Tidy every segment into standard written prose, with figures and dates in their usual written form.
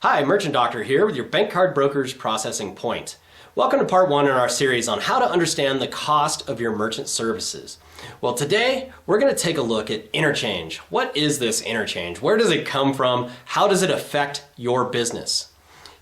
Hi, Merchant Doctor here with your bank card broker's processing point. Welcome to part one in our series on how to understand the cost of your merchant services. Well, today we're going to take a look at Interchange. What is this Interchange? Where does it come from? How does it affect your business?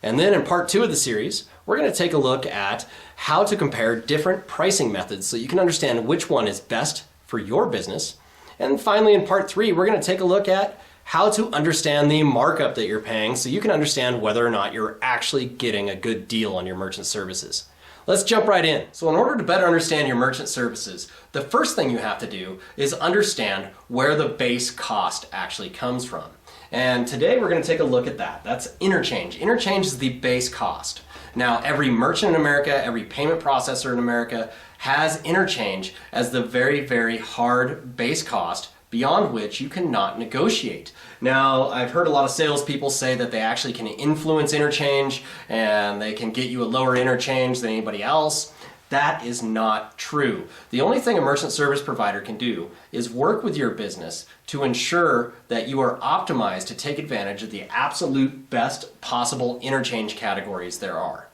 And then in part two of the series, we're going to take a look at how to compare different pricing methods so you can understand which one is best for your business. And finally, in part three, we're going to take a look at how to understand the markup that you're paying so you can understand whether or not you're actually getting a good deal on your merchant services. Let's jump right in. So in order to better understand your merchant services, the first thing you have to do is understand where the base cost actually comes from. And today we're going to take a look at that. That's Interchange. Interchange is the base cost. Now, every merchant in America, every payment processor in America has Interchange as the very, very hard base cost beyond which you cannot negotiate. Now, I've heard a lot of salespeople say that they actually can influence Interchange and they can get you a lower Interchange than anybody else. That is not true. The only thing a merchant service provider can do is work with your business to ensure that you are optimized to take advantage of the absolute best possible Interchange categories there are.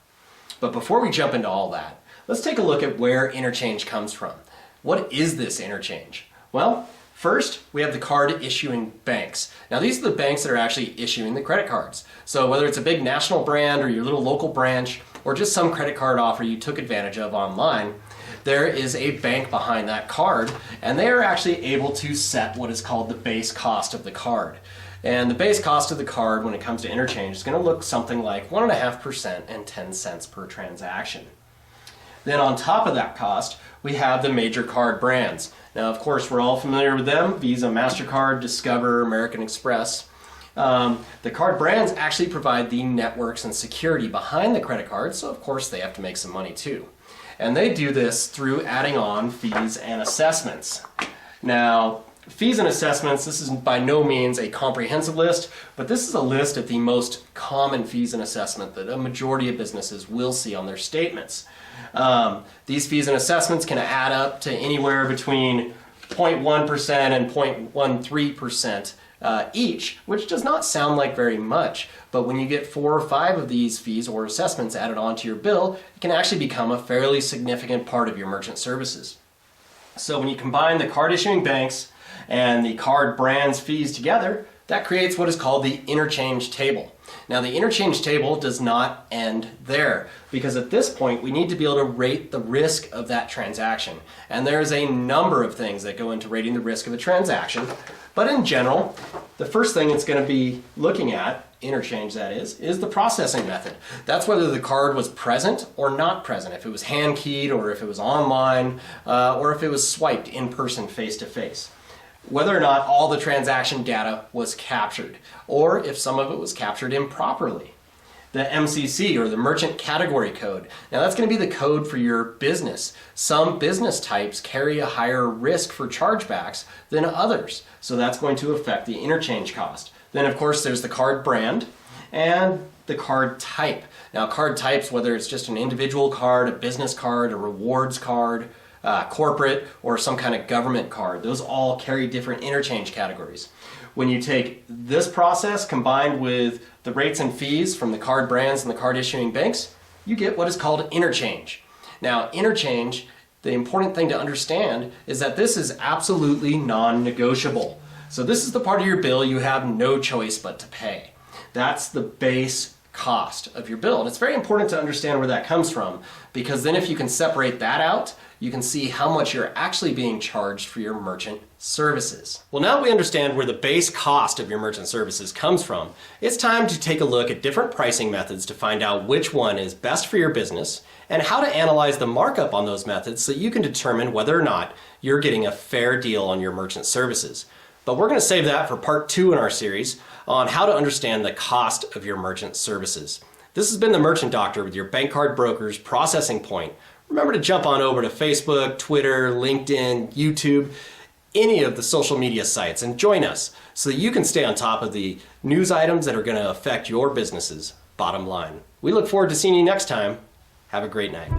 But before we jump into all that, let's take a look at where Interchange comes from. What is this Interchange? Well, first, we have the card issuing banks. Now, these are the banks that are actually issuing the credit cards. So whether it's a big national brand or your little local branch or just some credit card offer you took advantage of online, there is a bank behind that card, and they are actually able to set what is called the base cost of the card. And the base cost of the card when it comes to Interchange is going to look something like 1.5% and 10 cents per transaction. Then on top of that cost, we have the major card brands. Now, of course, we're all familiar with them: Visa, MasterCard, Discover, American Express. The card brands actually provide the networks and security behind the credit card, so of course they have to make some money too. And they do this through adding on fees and assessments. Now, fees and assessments, this is by no means a comprehensive list, but this is a list of the most common fees and assessment that a majority of businesses will see on their statements. These fees and assessments can add up to anywhere between 0.1% and 0.13% each, which does not sound like very much, but when you get 4 or 5 of these fees or assessments added onto your bill, it can actually become a fairly significant part of your merchant services. So when you combine the card issuing banks and the card brands fees together, that creates what is called the Interchange table. Now, the Interchange table does not end there, because at this point we need to be able to rate the risk of that transaction. And there's a number of things that go into rating the risk of a transaction. But in general, the first thing it's going to be looking at, Interchange that is the processing method. That's whether the card was present or not present, if it was hand keyed or if it was online or if it was swiped in person face to face. Whether or not all the transaction data was captured, or if some of it was captured improperly. The MCC, or the Merchant Category Code. Now, that's going to be the code for your business. Some business types carry a higher risk for chargebacks than others, so that's going to affect the Interchange cost. Then, of course, there's the card brand and the card type. Now, card types, whether it's just an individual card, a business card, a rewards card, corporate, or some kind of government card, those all carry different Interchange categories. When you take this process combined with the rates and fees from the card brands and the card issuing banks, you get what is called Interchange. Now, Interchange, the important thing to understand is that this is absolutely non-negotiable. So this is the part of your bill you have no choice but to pay. That's the base cost of your bill. And it's very important to understand where that comes from, because then if you can separate that out, you can see how much you're actually being charged for your merchant services. Well, now we understand where the base cost of your merchant services comes from. It's time to take a look at different pricing methods to find out which one is best for your business and how to analyze the markup on those methods so you can determine whether or not you're getting a fair deal on your merchant services. But we're going to save that for part 2 in our series on how to understand the cost of your merchant services. This has been the Merchant Doctor with your bank card broker's processing point. Remember to jump on over to Facebook, Twitter, LinkedIn, YouTube, any of the social media sites, and join us so that you can stay on top of the news items that are going to affect your business's bottom line. We look forward to seeing you next time. Have a great night.